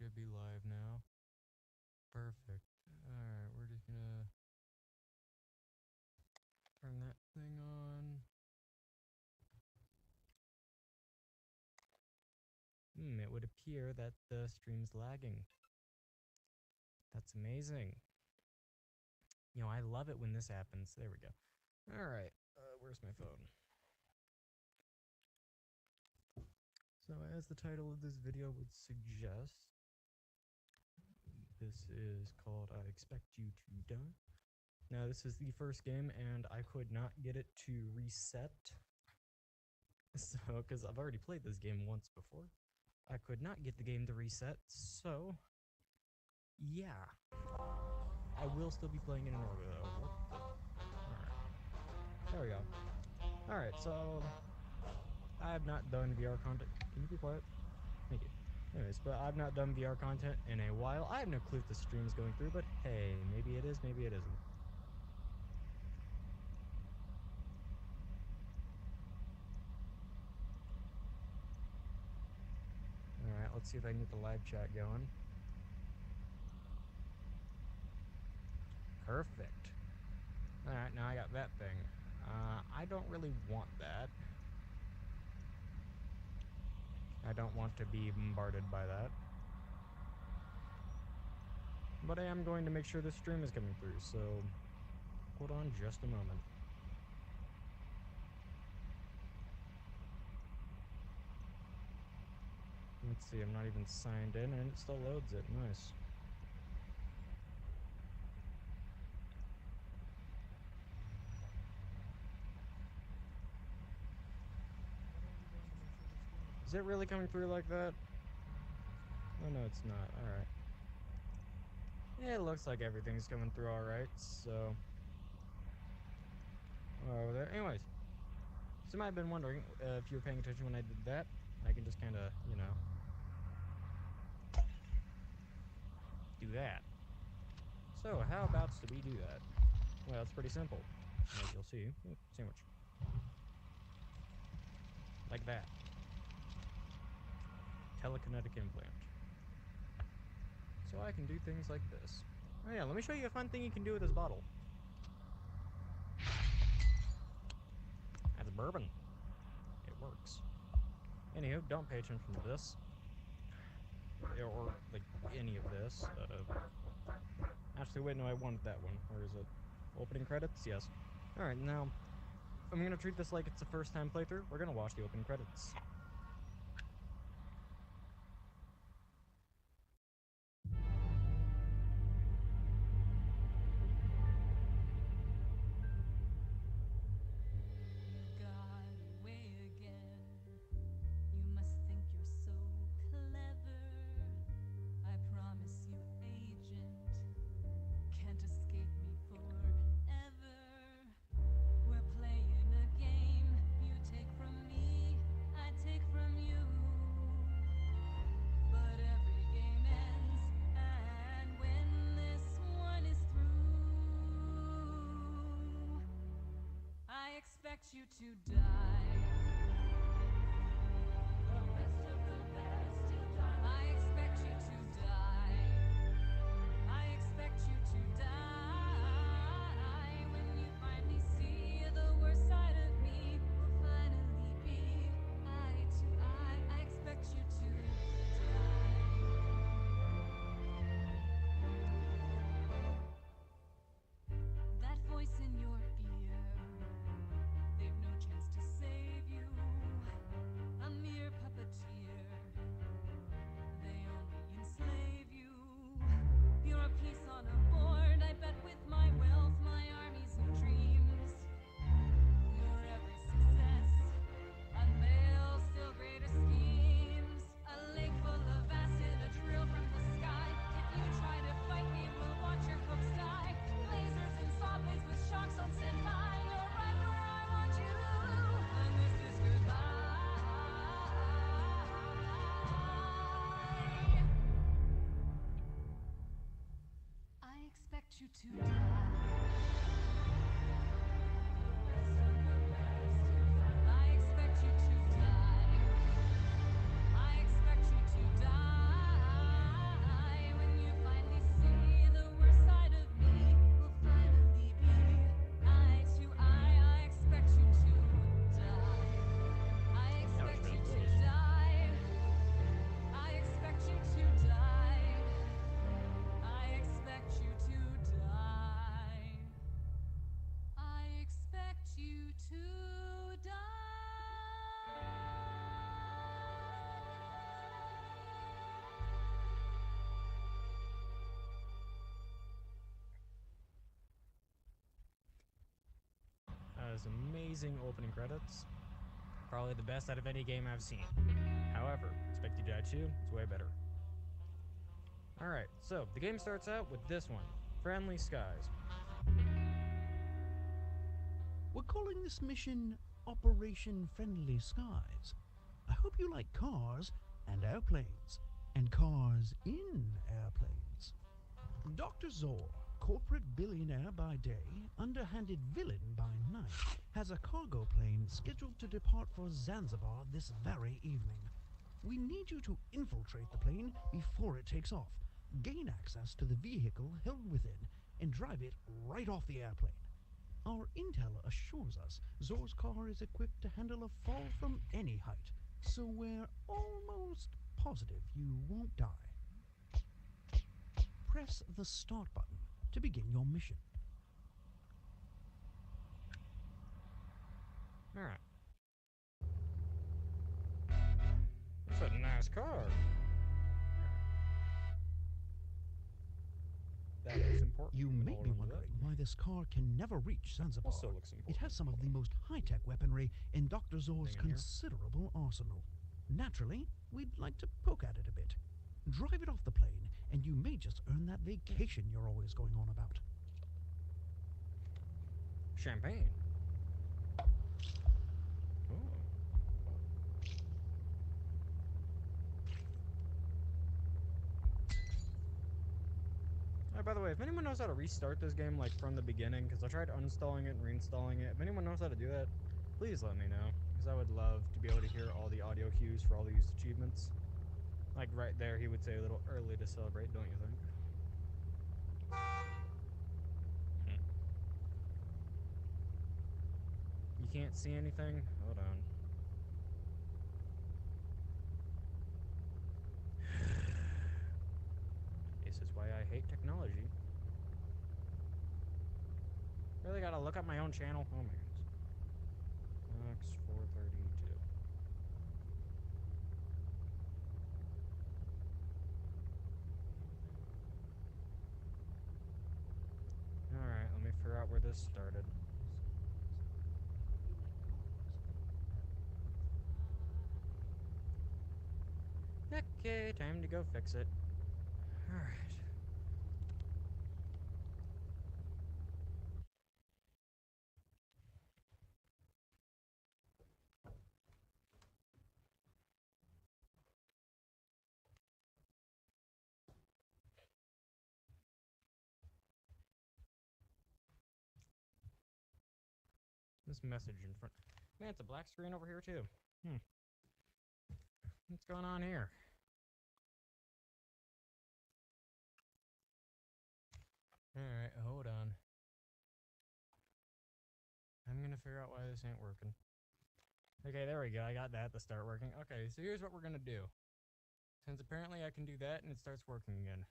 should be live now. Perfect. Alright, we're just gonna turn that thing on. It would appear that the stream's lagging. That's amazing. You know, I love it when this happens. There we go. Alright, where's my phone? So, as the title of this video would suggest, this is called I Expect You to Die. Now, this is the first game, and I could not get it to reset. So, because I've already played this game once before, I could not get the game to reset, so yeah. I will still be playing it in order, though. Alright. There we go. Alright, so I have not done VR content. Can you be quiet? Thank you. Anyways, but I've not done VR content in a while. I have no clue if the stream is going through, but hey, maybe it is, maybe it isn't. Alright, let's see if I can get the live chat going. Perfect. Alright, now I got that thing. I don't really want that. I don't want to be bombarded by that. But I am going to make sure this stream is coming through, so hold on just a moment. Let's see, I'm not even signed in and it still loads it. Nice. Is it really coming through like that? Oh no, it's not. Alright. Yeah, it looks like everything's coming through alright, so over there. Anyways, so you might have been wondering if you were paying attention when I did that. I can just kind of, you know, do that. So, how about we do that? Well, it's pretty simple, as you'll see. Ooh, sandwich. Like that. Telekinetic implant. So I can do things like this. Oh yeah, let me show you a fun thing you can do with this bottle. That's bourbon. It works. Anywho, don't pay attention to this. Or, like, any of this. Actually, wait, no, I wanted that one. Where is it? Opening credits? Yes. Alright, now, I'm gonna treat this like it's a first time playthrough. We're gonna watch the opening credits. You to die. The best of the best till dawn. I expect you to die. I expect you to die. When you finally see the worst side of me, will finally be eye to eye. I expect you to die. That voice in your ear, they've no chance to save you. A mere puppeteer, they only enslave you. You're a piece on a board, I bet with my wealth, my armies of dreams. Your every success, unveil still greater schemes. A lake full of acid, a drill from the sky. If you try to fight me, we'll watch your hopes die. Lasers and saw blades with shocks on standby. You're right where I want you, and this is goodbye. I expect you to die. I expect you to die. I expect you to die. has amazing opening credits. Probably the best out of any game I've seen. However, Expect You Die 2, it's way better. Alright, so the game starts out with this one, Friendly Skies. We're calling this mission Operation Friendly Skies. I hope you like cars and airplanes, and cars in airplanes. Dr. Zor, corporate billionaire by day, underhanded villain by night, has a cargo plane scheduled to depart for Zanzibar this very evening. We need you to infiltrate the plane before it takes off, gain access to the vehicle held within, and drive it right off the airplane. Our intel assures us Zor's car is equipped to handle a fall from any height, so we're almost positive you won't die. Press the start button to begin your mission. Alright. That's a nice car. That looks important. You may Hold be on to wondering that. why this car can never reach Zanzibar. Also looks important. It has some of the most high-tech weaponry in Dr. Zor's Thing in here. considerable arsenal. Naturally, we'd like to poke at it a bit. Drive it off the plane, and you may just earn that vacation you're always going on about. Champagne. Oh. By the way, if anyone knows how to restart this game like from the beginning, because I tried uninstalling it and reinstalling it, if anyone knows how to do that, please let me know, because I would love to be able to hear all the audio cues for all these achievements. Like right there, he would say a little early to celebrate, don't you think? You can't see anything? Hold on. This is why I hate technology. Really gotta look up my own channel? Oh my goodness. Fox 432. Alright, let me figure out where this started. Okay, time to go fix it. Alright. This message in front. Man, it's a black screen over here too. What's going on here? Alright, hold on. I'm gonna figure out why this ain't working. Okay, there we go. I got that to start working. Okay, so here's what we're gonna do. Since apparently I can do that and it starts working again.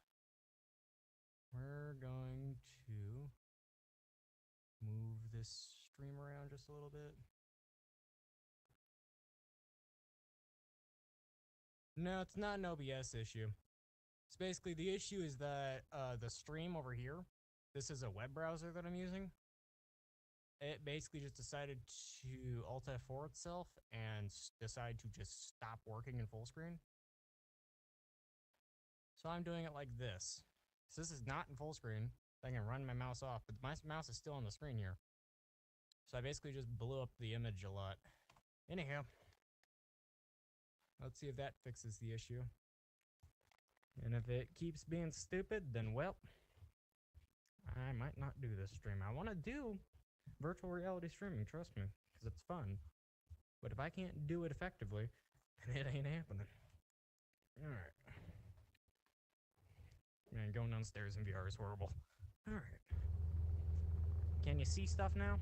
We're going to move this stream around just a little bit. No, it's not an OBS issue. It's basically the issue is that the stream over here, this is a web browser that I'm using. It basically just decided to Alt F4 itself and decide to just stop working in full screen. So I'm doing it like this. So this is not in full screen. I can run my mouse off, but my mouse is still on the screen here. So I basically just blew up the image a lot. Anyhow, let's see if that fixes the issue. And if it keeps being stupid, then well, I might not do this stream. I want to do virtual reality streaming, trust me, because it's fun. But if I can't do it effectively, then it ain't happening. Alright. Man, going downstairs in VR is horrible. Alright. Can you see stuff now?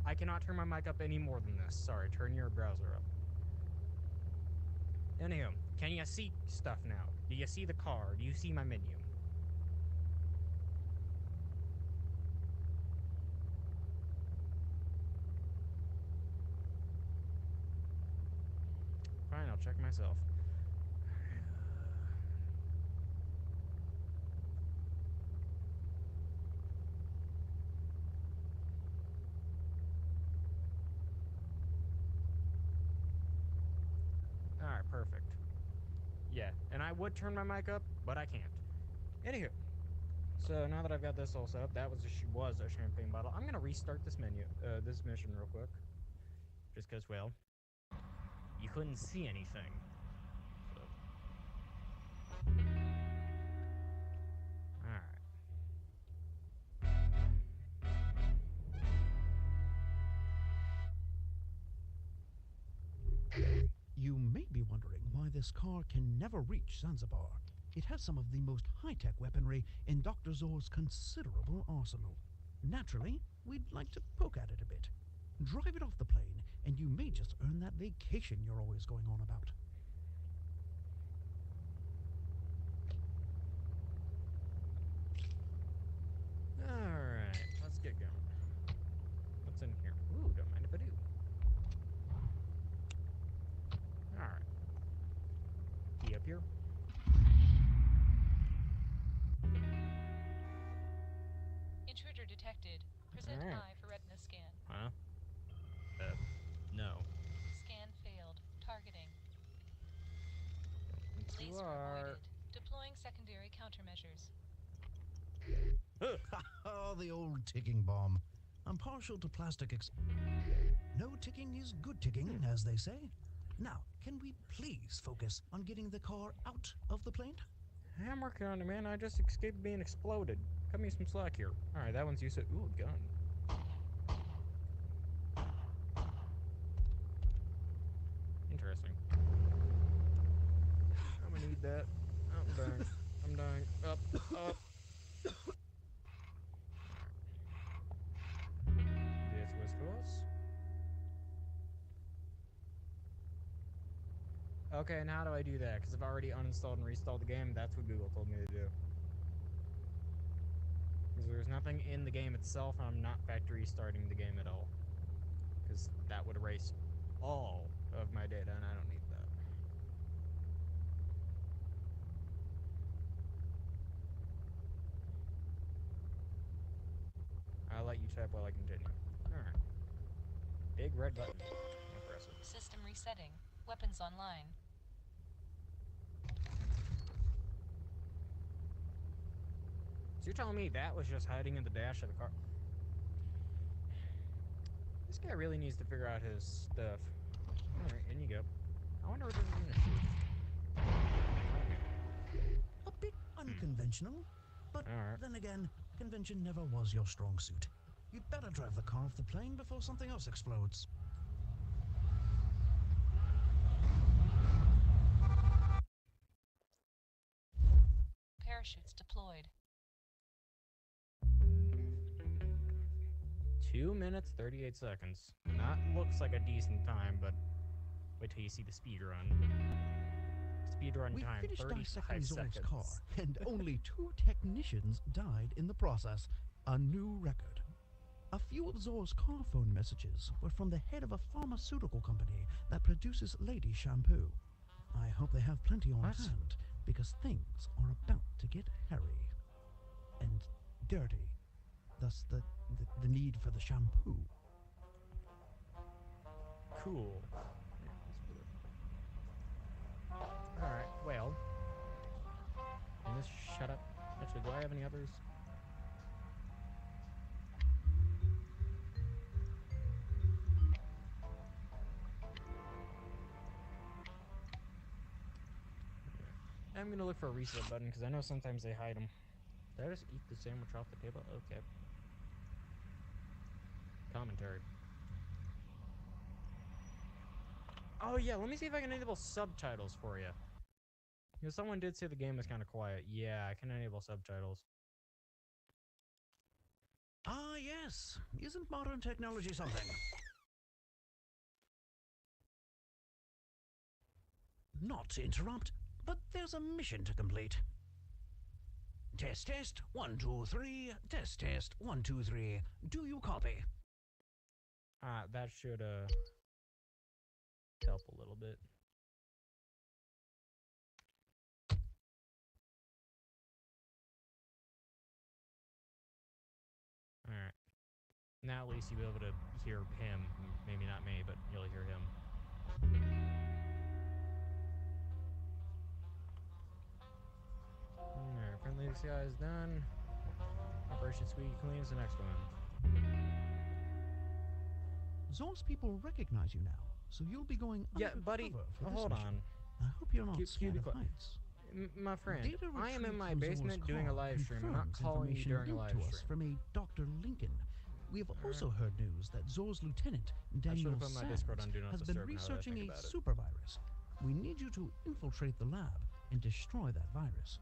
I cannot turn my mic up any more than this. Sorry, turn your browser up. Anyhow, can you see stuff now? Do you see the car? Do you see my menu? Fine, I'll check myself. Yeah, and I would turn my mic up, but I can't. Anywho, so now that I've got this all set up, that was a champagne bottle. I'm gonna restart this this mission real quick, just cause, well, you couldn't see anything. So. All right. You may be wondering why this car can never reach Zanzibar. It has some of the most high-tech weaponry in Dr. Zor's considerable arsenal. Naturally, we'd like to poke at it a bit. Drive it off the plane, and you may just earn that vacation you're always going on about. Alright, let's get going. What's in here? Ooh, don't mind if I do. Alright. Key up here. Intruder detected. Present Alright. eye for retina scan. Huh? No. Scan failed. Targeting. You Laser are. avoided. Deploying secondary countermeasures. Oh, the old ticking bomb. I'm partial to plastic No ticking is good ticking, as they say. Now, can we please focus on getting the car out of the plane? I'm working on it, man. I just escaped being exploded. Cut me some slack here. Alright, that one's used to. Ooh, a gun. Interesting. I'm gonna need that. I'm dying. I'm dying. Up, up. This was close. Okay, and how do I do that? Because I've already uninstalled and reinstalled the game. That's what Google told me to do. Because there's nothing in the game itself, and I'm not factory restarting the game at all. Because that would erase all of my data, and I don't need that. I'll let you type while I continue. Alright. Big red button. Impressive. System resetting. Weapons online. So you're telling me that was just hiding in the dash of the car? This guy really needs to figure out his stuff. Alright, in you go. I wonder what this is gonna shoot. A bit unconventional, but Alright. then again, convention never was your strong suit. You'd better drive the car off the plane before something else explodes. Parachutes deployed. 2 minutes, 38 seconds. Not looks like a decent time, but wait till you see the speed run. Speed run We time, finished 35 dissecting Zor's seconds. car, and only 2 technicians died in the process. A new record. A few of Zor's car phone messages were from the head of a pharmaceutical company that produces lady shampoo. I hope they have plenty on What? hand, because things are about to get hairy and dirty. Thus the need for the shampoo. Cool. Alright, well. And this shut up. Actually, do I have any others? I'm gonna look for a reset button because I know sometimes they hide them. Did I just eat the sandwich off the table? Okay. Commentary. Oh yeah, let me see if I can enable subtitles for you. Because someone did say the game was kind of quiet. Yeah, I can enable subtitles. Ah, yes. Isn't modern technology something? Not to interrupt, but there's a mission to complete. Test, test, 1, 2, 3. Test, test, 1, 2, 3. Do you copy? That should, help a little bit. Alright. Now at least you'll be able to hear him. Maybe not me, but you'll hear him. PCI is done. Operation Squeaky Clean is the next one. Zor's people recognize you now, so you'll be going Yeah, buddy, undercover for this hold mission. on. I hope you're not Keep scared of quiet. heights. My friend, Data I am in retrieved my from Zor's basement doing a car live stream. I'm not confirms calling you information during a linked live to us stream. from a Dr. Lincoln. We have Alright. also heard news that Zor's lieutenant, I Daniel should've put my Discord on Sands, Do Not has been Disturb now that I researching think a about it. super virus. We need you to infiltrate the lab and destroy that virus.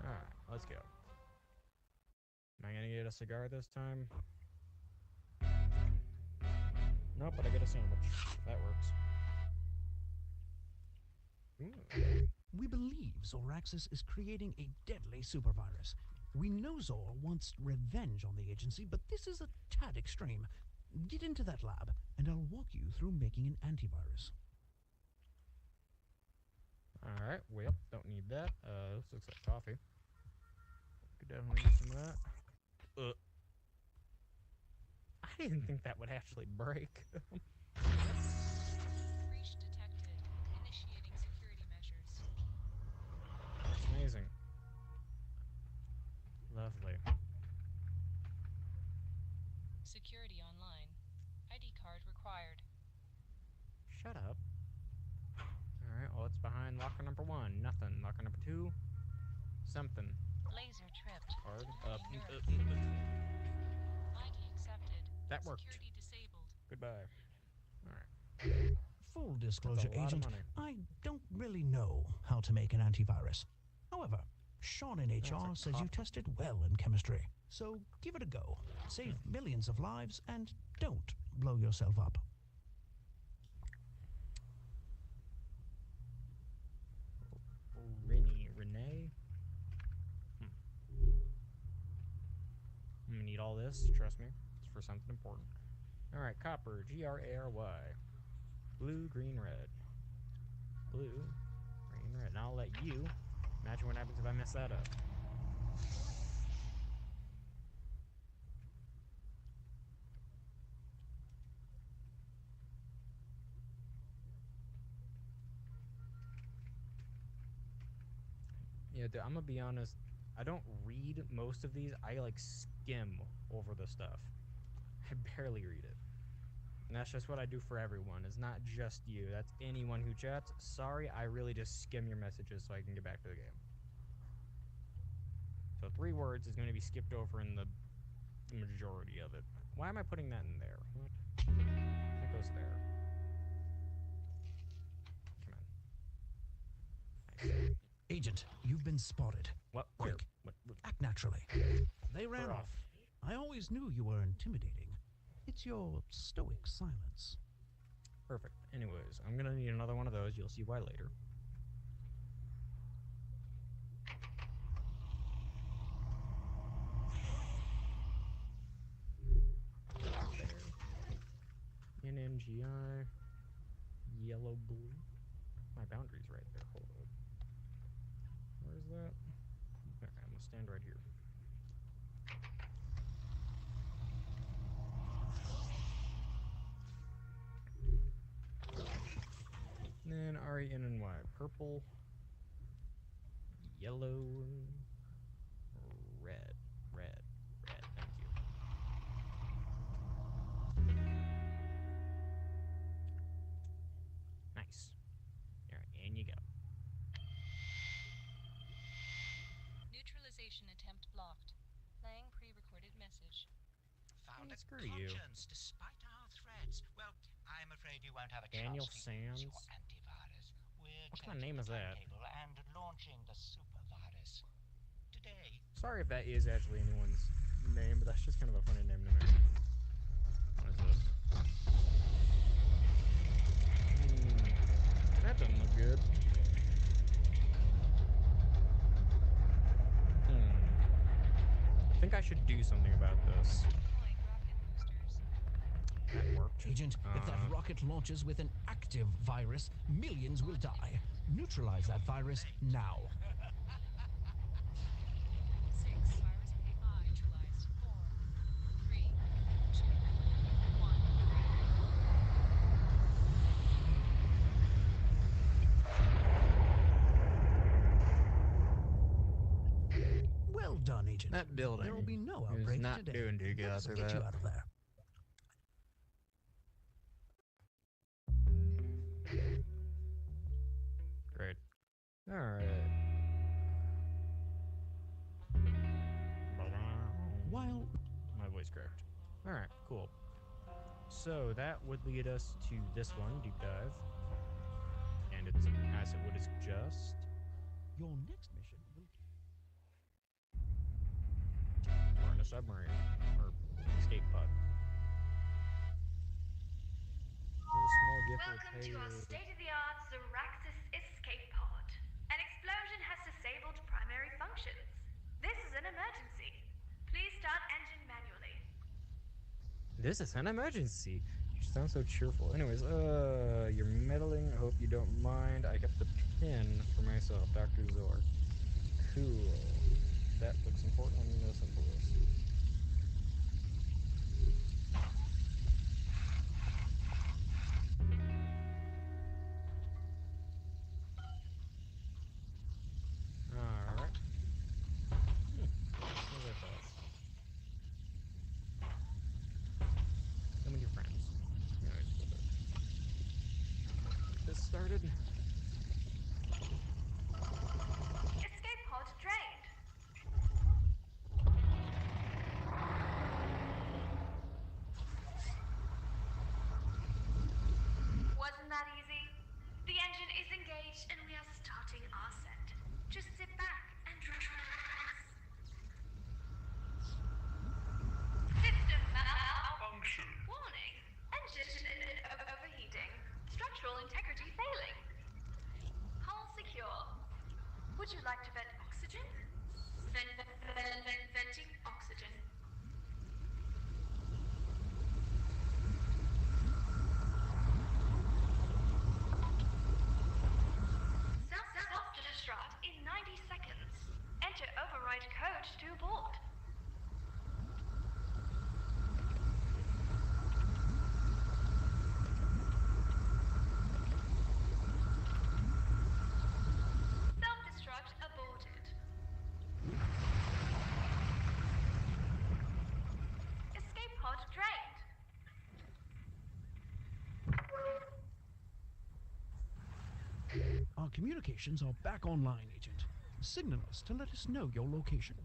Alright, let's go. Am I gonna get a cigar this time? Nope, but I get a sandwich. That works. Ooh. We believe Zoraxis is creating a deadly super virus. We know Zor wants revenge on the agency, but this is a tad extreme. Get into that lab, and I'll walk you through making an antivirus. Alright, well, don't need that. This looks like coffee. Could definitely use some of that. I didn't think that would actually break. Breach detected. Initiating security measures. That's amazing. Lovely. Security online. ID card required. Shut up. Alright, well, it's behind locker number 1. Nothing. Locker number 2. Something. Laser tripped. Card. Terminating nerve. ID accepted. That worked. Security disabled. Goodbye. Alright. Full disclosure, lot of Agent, money. I don't really know how to make an antivirus. However, Sean in That's HR a says you cop. tested well in chemistry. So give it a go. Save millions of lives and don't blow yourself up. Renee? I'm gonna need all this, trust me. It's for something important. Alright, copper, G-R-A-R-Y. Blue, green, red. Blue, green, red. Now I'll let you imagine what happens if I mess that up. Yeah, dude, I'm gonna be honest. I don't read most of these. I like skim over the stuff. I barely read it. And that's just what I do for everyone. It's not just you. That's anyone who chats. Sorry, I really just skim your messages so I can get back to the game. So 3 words is going to be skipped over in the majority of it. Why am I putting that in there? What? That goes there. Come on. Nice. Agent, you've been spotted. What? Where? Quick. What? Act naturally. They ran We're off. I always knew you were intimidating. It's your stoic silence. Perfect. Anyways, I'm gonna need another one of those. You'll see why later. There. NMGI. Yellow blue. My boundary's right there. Hold on. Where's that? Okay, I'm gonna stand right here. And then RENNY. Purple, yellow, red, red, red. Thank you. Nice. Alright, and you go. Neutralization attempt blocked. Playing pre-recorded message. Found Oh, a screw you. conscience despite our threats. Well, I'm afraid you won't have a Daniel chance to use your Sands? antivirus. We're What kind of changing name the is that? timetable and launching the super virus today. Sorry if that is actually anyone's name, but that's just kind of a funny name to me. What is this? That doesn't look good. I think I should do something about this. Deploying rocket boosters. That worked. Agent, if that Uh. rocket launches with an active virus, millions will die. Neutralize that virus now. 6. Virus neutralized. 4, 3, 2, 1. Agent. That building There will be no is outbreak not today. doing too good Let's after get you that. out of there. Great. Alright. While My voice cracked. Alright, cool. So that would lead us to this one, Deep Dive. And it's as it would is just your next mission will we're in a submarine. Or escape pod. Here's a small gift will Welcome pay to our you. state-of-the-art Zoraxis escape pod. An explosion has disabled primary functions. This is an emergency. Please start engine manually. This is an emergency. You sound so cheerful. Anyways, you're meddling. I hope you don't mind. I kept the pin for myself, Dr. Zor. Cool. That looks important. I'm gonna simple this. Alright. As I thought. Come with your friends. Anyways, get this started. Escape pod drained. Wasn't that easy? The engine is engaged and we are starting our set. Just sit back and relax. System malfunction. Warning. Engine overheating. Structural integrity failing. Hull secure. Would you like to vent oxygen? Venting oxygen. Self-destruct in 90 seconds. Enter override code to board. Self-destruct aborted. Escape pod drained. Our communications are back online, Agent. Signal us to let us know your location.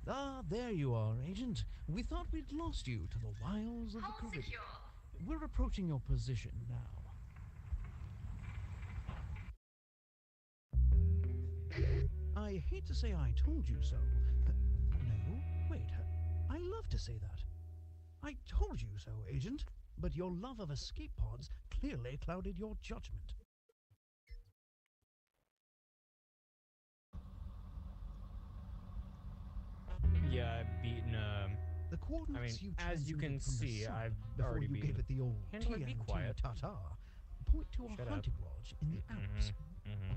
Ah, there you are, Agent. We thought we'd lost you to the wiles of the Hull Caribbean. secure. We're approaching your position now. I hate to say I told you so. No, wait. I love to say that. I told you so, Agent, but your love of escape pods clearly clouded your judgment. Yeah, I've beaten, The coordinates you as you can transmitted from the see, sun I've before already you gave beaten it the old Handler, be TNT quiet. ta-ta point to a Shut up. hunting lodge in the Alps.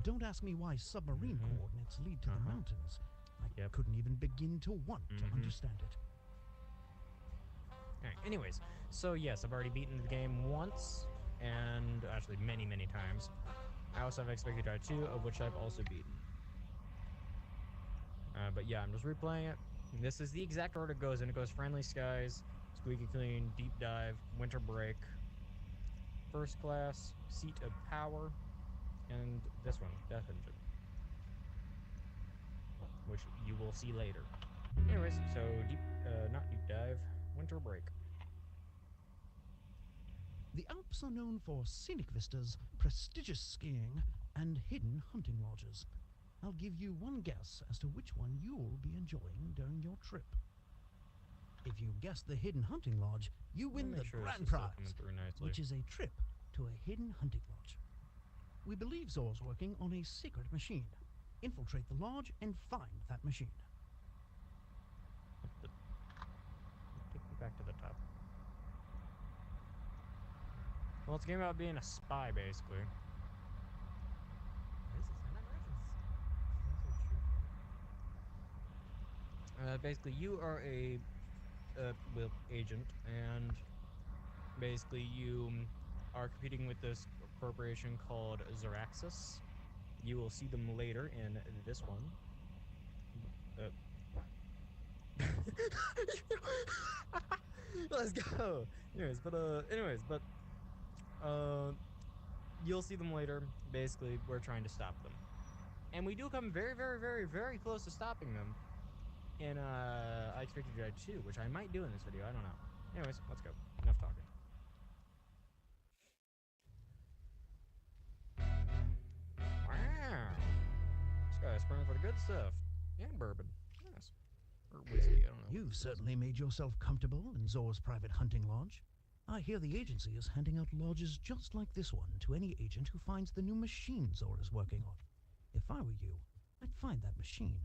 Don't ask me why submarine Mhm. coordinates lead to the Uh-huh. mountains. I Yep. couldn't even begin to want to Mhm. understand it. Alright, anyways, so yes, I've already beaten the game once, and actually many, many times. I also have Expected Die 2, of which I've also beaten. But yeah, I'm just replaying it. This is the exact order it goes, and it goes Friendly Skies, Squeaky Clean, Deep Dive, Winter Break, First Class, Seat of Power, and this one, Death Engine. Which you will see later. Anyways, so not Deep Dive, Winter Break. The Alps are known for scenic vistas, prestigious skiing, and hidden hunting lodges. I'll give you one guess as to which one you'll be enjoying during your trip. If you guess the hidden hunting lodge, you Let me win the make sure this grand is still coming prize, through nicely. which is a trip to a hidden hunting lodge. We believe Zor's working on a secret machine. Infiltrate the lodge and find that machine. Take me back to the top. Well, it's a game about being a spy, basically. This is an emergency. Basically, you are a well, agent, and basically you are competing with this corporation called Zoraxis. You will see them later in this one. Let's go. You'll see them later. Basically, we're trying to stop them, and we do come very, very, very, very close to stopping them in I Expect You to Die 2, which I might do in this video. I don't know. Anyways, let's go. Enough talking. Wow. This guy's spraying for the good stuff. And bourbon. Yes. Or whiskey, I don't know. You've certainly made yourself comfortable in Zor's private hunting lodge. I hear the agency is handing out lodges just like this one to any agent who finds the new machine Zor is working on. If I were you, I'd find that machine.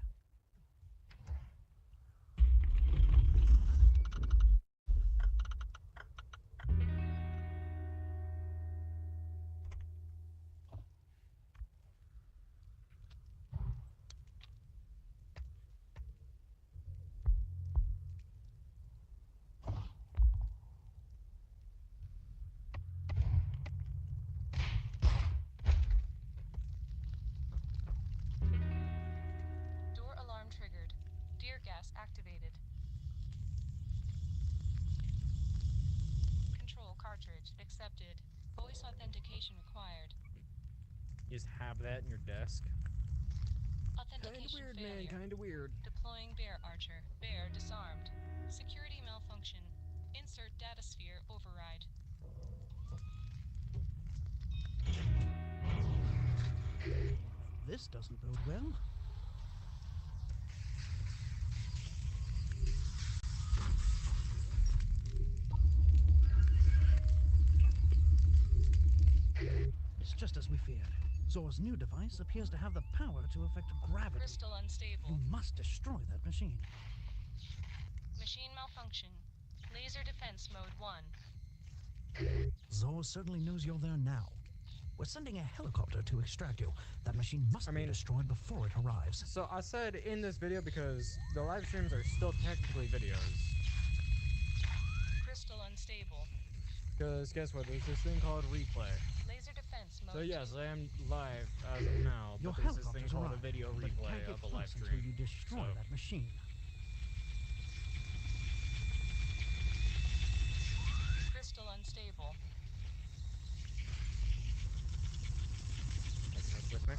Door alarm triggered. Deer gas activated. Control cartridge accepted. Voice authentication required. You just have that in your desk. Kinda Authentication weird, failure. man. Kinda weird. Deploying bear archer. Bear disarmed. Security malfunction. Insert data sphere override. This doesn't bode well. It's just as we feared. Zor's new device appears to have the power to affect gravity. Crystal unstable. You must destroy that machine. Machine malfunction. Laser defense mode 1. Zor certainly knows you're there now. We're sending a helicopter to extract you. That machine must be destroyed before it arrives. So I said in this video because the live streams are still technically videos. Crystal unstable. Because guess what? There's this thing called replay. Laser defense mode So yes, 2. I am live as of now, Your but there's this thing helicopter's called a arrived, video but it replay can't get of the live close until stream. you destroy So- that machine. Crystal unstable. Taking this with me.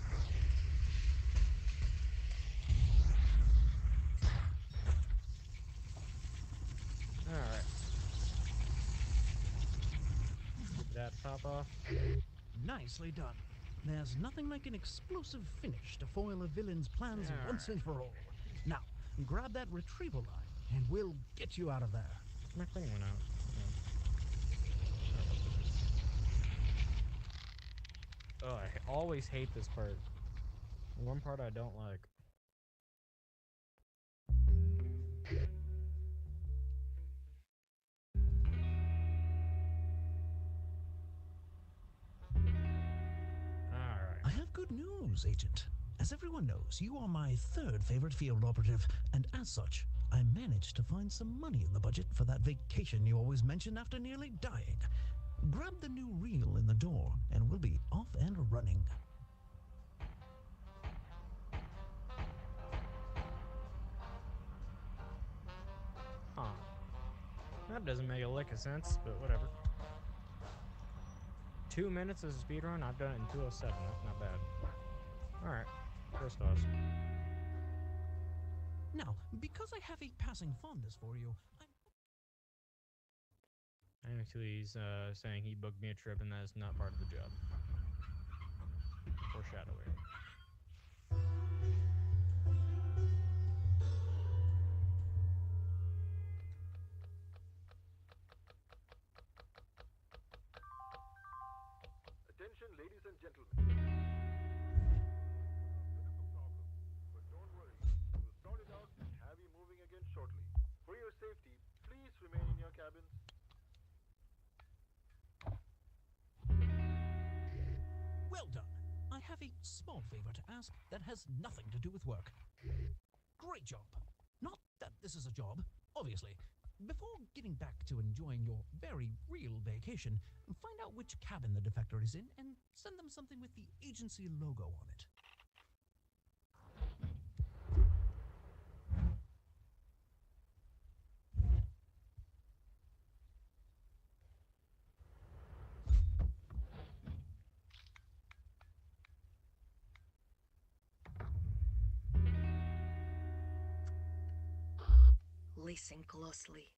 Alright. Get that top off. Nicely done. There's nothing like an explosive finish to foil a villain's plans once and for all. Now, grab that retrieval line, and we'll get you out of there. My thing went out. Oh, I always hate this part. One part I don't like. Alright. I have good news, Agent. As everyone knows, you are my third favorite field operative, and as such, I managed to find some money in the budget for that vacation you always mention after nearly dying. Grab the new reel in the door, and we'll be off and running. Huh. That doesn't make a lick of sense, but whatever. 2 minutes as a speedrun? I've done it in 2:07. That's not bad. Alright. First off. Now, because I have a passing fondness for you, Actually, he's saying he booked me a trip and that is not part of the job. Foreshadowing. Attention, ladies and gentlemen. Bit of a problem, but don't worry. We'll sort it out and have you moving again shortly. For your safety, please remain in your cabins. well done. I have a small favor to ask that has nothing to do with work. Great job. Not that this is a job, obviously, Before getting back to enjoying your very real vacation, find out which cabin the defector is in and send them something with the agency logo on it. Listen closely.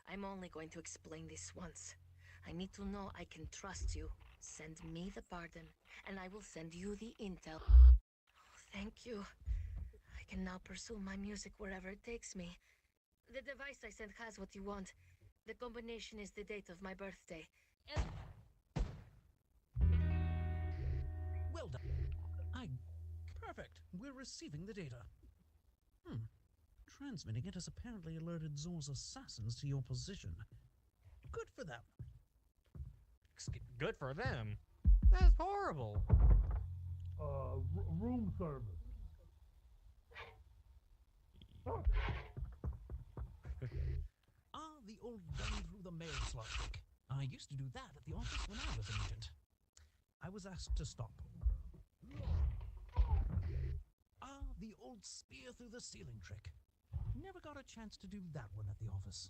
I'm only going to explain this once. I need to know I can trust you. Send me the pardon, and I will send you the intel. Thank you. I can now pursue my music wherever it takes me. The device I sent has what you want. The combination is the date of my birthday. And Well done. Perfect. We're receiving the data. Transmitting it has apparently alerted Zor's assassins to your position. Good for them. Good for them. That's horrible. Room service. The old run through the mail slot trick. I used to do that at the office when I was an agent. I was asked to stop. The old spear through the ceiling trick. Never got a chance to do that one at the office.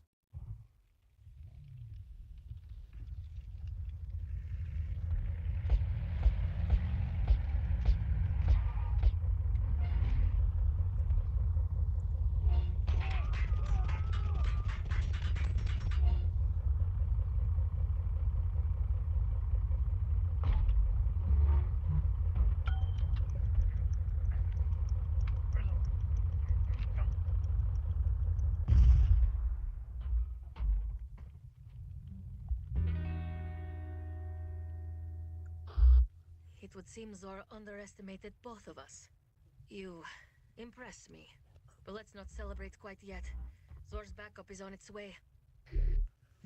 it would seem Zor underestimated both of us. You impress me. But let's not celebrate quite yet. Zor's backup is on its way.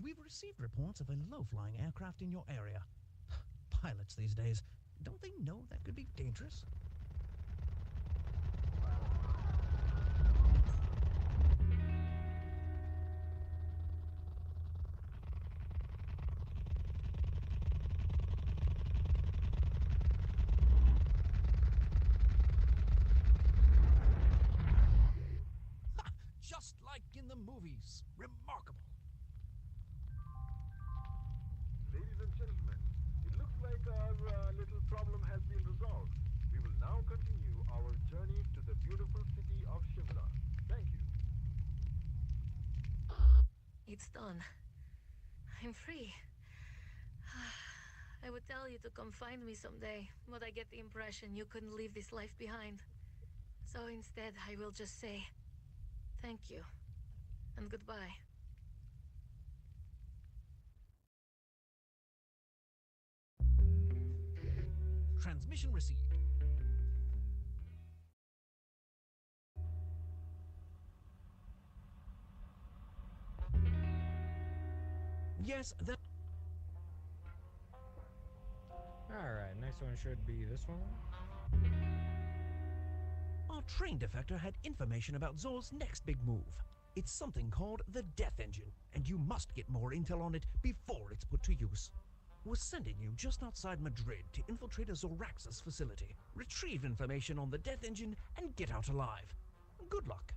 We've received reports of a low-flying aircraft in your area. Pilots these days, don't they know that could be dangerous? Ha! Just like in the movies. Remarkable. Ladies and gentlemen, it looks like our little problem has been resolved. We will now continue our journey to the beautiful city of Shimla. Thank you. It's done. I'm free. I would tell you to come find me someday, but I get the impression you couldn't leave this life behind. So instead, I will just say thank you and goodbye. Transmission received. Yes, that... Alright, next one should be this one. Our train defector had information about Zor's next big move. It's something called the Death Engine, and you must get more intel on it before it's put to use. We're sending you just outside Madrid to infiltrate a Zoraxis facility, retrieve information on the Death Engine, and get out alive. Good luck.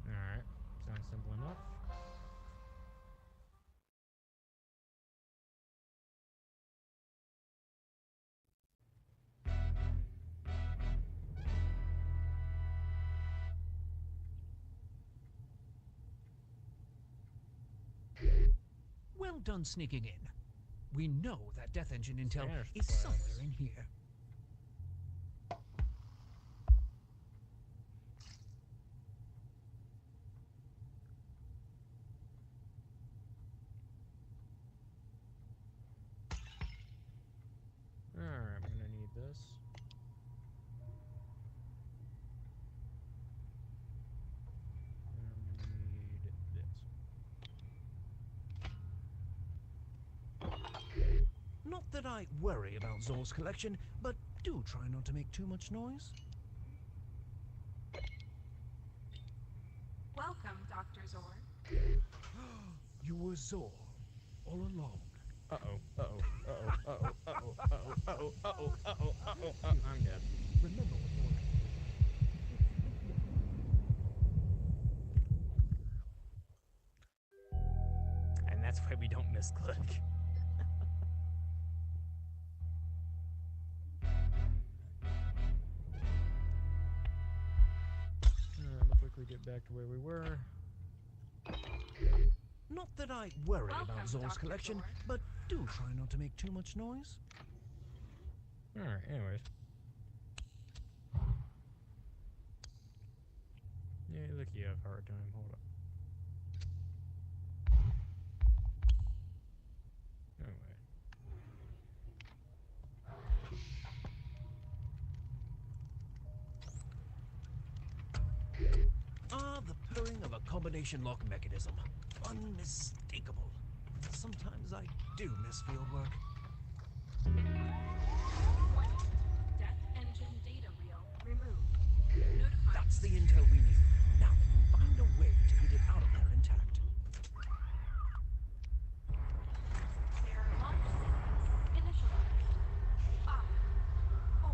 Alright, sounds simple enough. Well done sneaking in. We know that Death Engine intel Spanish is class. somewhere in here. Alright, I'm gonna need this. And I'm gonna need this. Not that I worry about Zor's collection, but do try not to make too much noise. Welcome, Dr. Zor. You were Zor all along. I'm dead. Remember what you And that's why we don't misclick. Alright, we'll quickly get back to where we were. Not that I worry Welcome, about Zor's Dr. collection, Zor. but do try not to make too much noise. Alright, anyways. Yeah, look, you have a hard time. Hold up. Anyway. Ah, the purring of a combination lock mechanism. Unmistakable. Sometimes I do miss field work. Death engine data reel removed. Notify. That's the intel we need. Now, find a way to get it out of there intact. Their launch sequence initialized. 5, 4,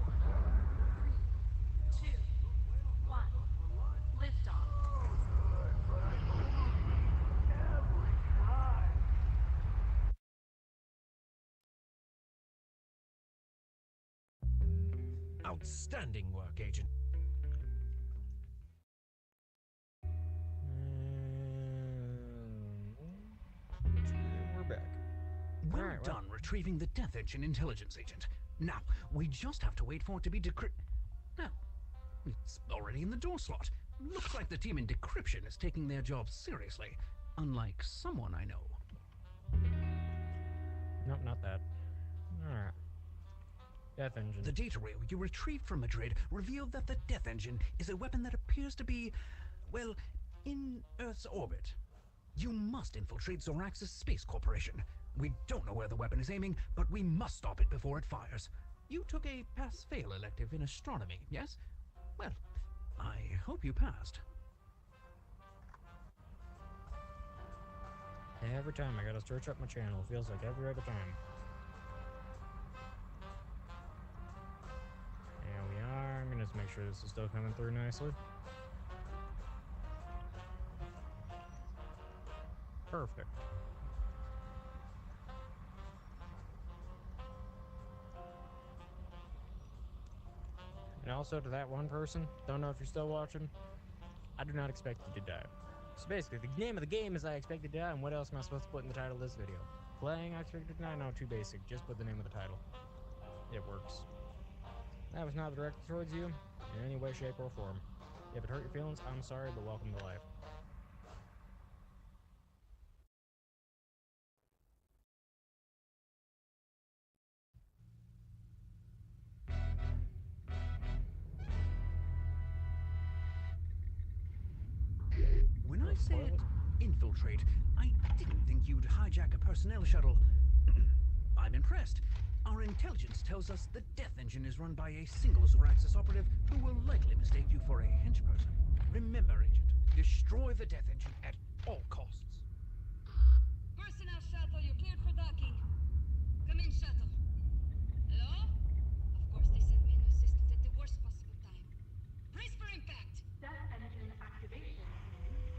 3, 2, 1. Liftoff. Outstanding work, Agent. We're back. Well Alright, well. done retrieving the Death Engine intelligence agent. Now, we just have to wait for it to be Now, it's already in the door slot. Looks like the team in decryption is taking their job seriously. Unlike someone I know. Nope, not that. Alright. Death engine. The data reel you retrieved from Madrid revealed that the Death Engine is a weapon that appears to be, well, in Earth's orbit. You must infiltrate Zoraxis Space Corporation. We don't know where the weapon is aiming, but we must stop it before it fires. You took a pass-fail elective in astronomy, yes? Well, I hope you passed. Every time I gotta search up my channel, it feels like every other time. There we are. I'm gonna just make sure this is still coming through nicely. Perfect. And also to that one person, don't know if you're still watching, I do not expect you to die. So basically, the name of the game is I expect you to die, and what else am I supposed to put in the title of this video? Playing I expect you to die? No, too basic. Just put the name of the title. It works. That was not directed towards you in any way, shape, or form. If it hurt your feelings, I'm sorry, but welcome to life. When I said infiltrate, I didn't think you'd hijack a personnel shuttle. I'm impressed. Our intelligence tells us the Death Engine is run by a single Zoraxis operative who will likely mistake you for a henchperson. Remember, Agent, destroy the Death Engine at all costs. Personnel shuttle, you're cleared for docking. Come in, shuttle. Hello? Of course, they sent me a new assistant at the worst possible time. Brace for impact! Death engine activation.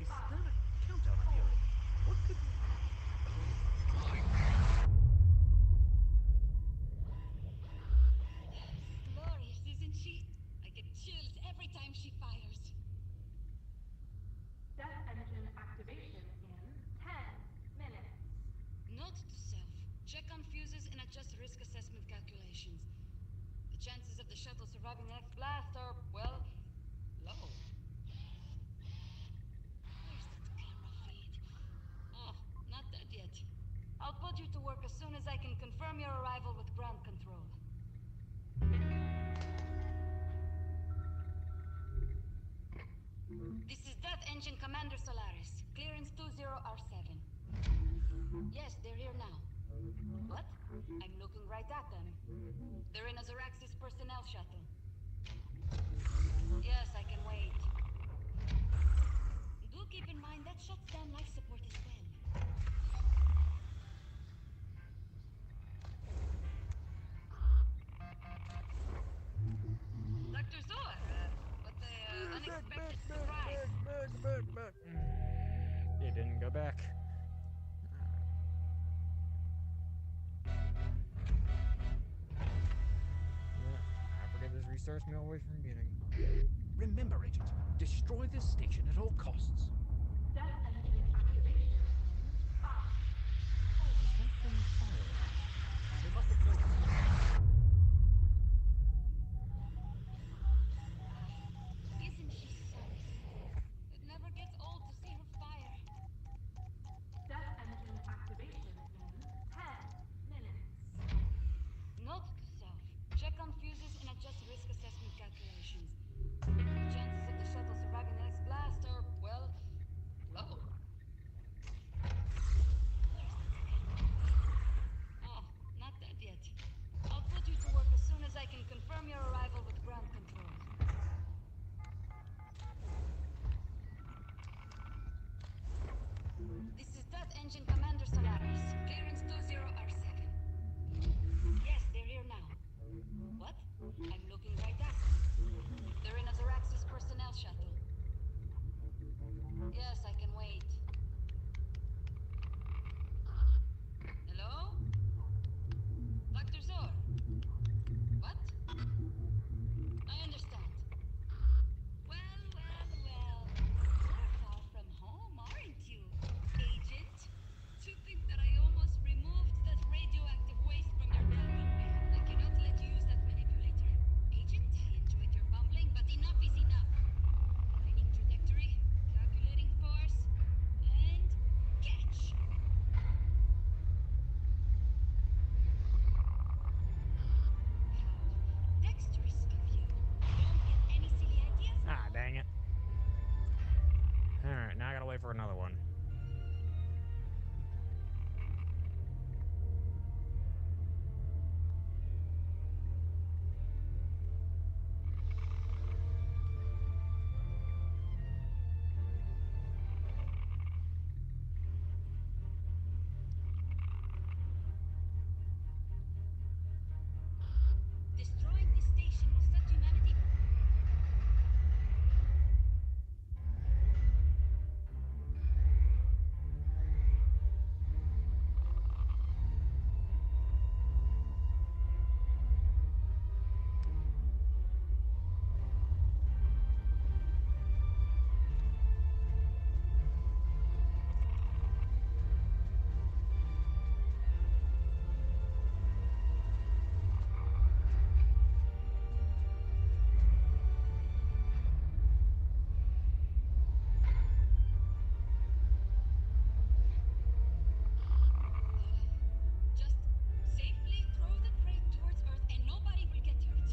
Is that a countdown I'm hearing? What could... Glorious, isn't she? I get chills every time she fires. Death engine activation in 10 minutes. Note to self. Check on fuses and adjust risk assessment calculations. The chances of the shuttle surviving the next blast are, well, low. Where's that camera feed? Oh, not dead yet. I'll put you to work as soon as I can confirm your arrival with ground control. This is Death Engine Commander Solaris. Clearance 20R7. Yes, they're here now. What? I'm looking right at them. They're in a Zoraxis personnel shuttle. Yes, I can wait. Do keep in mind that unexpected surprise. It didn't go back. Yeah, I forget this restarts me all the way from the beginning. Remember, Agent, destroy this station at all costs. Something fired. They must have placed Isn't she sexy? It never gets old to see her fire. Death engine activation in 10 minutes. Note to self. Check on fuses and adjust risk assessment calculations. The chances of the shuttle surviving the next blast are, well, low. Oh, not dead yet. I'll put you to work as soon as I can confirm your arrival with ground control. This is Death Engine Commander Solaris. Clearance 20R7. Yes, they're here now. What? I'm looking right at them. They're in a Zaraxis personnel shuttle. Yes, I can wait. Hello? Dr. Zor? What? I understand. Well, well, well. You're far from home, aren't you, Agent? To think that I almost removed that radioactive waste from your cabin. I cannot let you use that manipulator. Agent, I enjoyed your bumbling, but enough is enough. Finding trajectory, calculating force, and catch. How dexterous of you. Don't get any silly ideas. Ah, dang it. Alright, now I gotta wait for another one. Destroying this station will set humanity. Just safely throw the crate towards Earth and nobody will get hurt.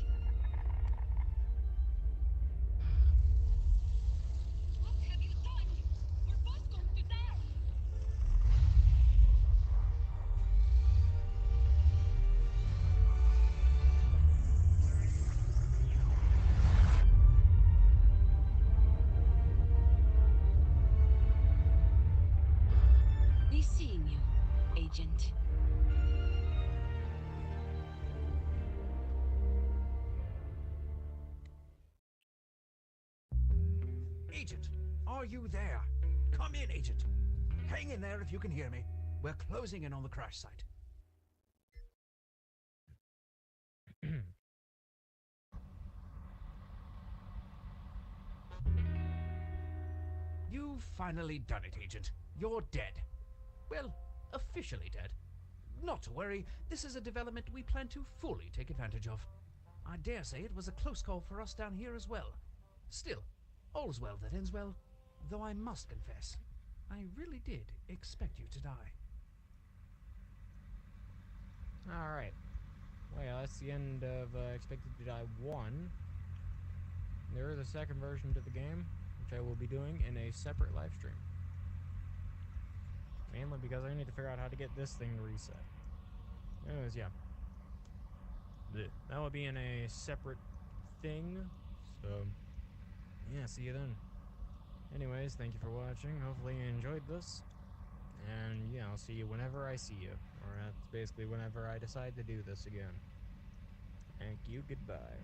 What have you done? We're both going to die. Be seeing you, Agent. Agent, are you there? Come in, Agent. Hang in there if you can hear me. We're closing in on the crash site. You've finally done it, Agent. You're dead. Well, officially dead. Not to worry, this is a development we plan to fully take advantage of. I dare say it was a close call for us down here as well. Still, all's well that ends well, though I must confess, I really did expect you to die. Alright. Well, that's the end of Expected to Die 1. There is a second version to the game, which I will be doing in a separate live stream. Mainly because I need to figure out how to get this thing to reset. Anyways, yeah. That will be in a separate thing. So, yeah, see you then. Anyways, thank you for watching. Hopefully you enjoyed this. And, yeah, I'll see you whenever I see you. Or that's basically whenever I decide to do this again. Thank you, goodbye.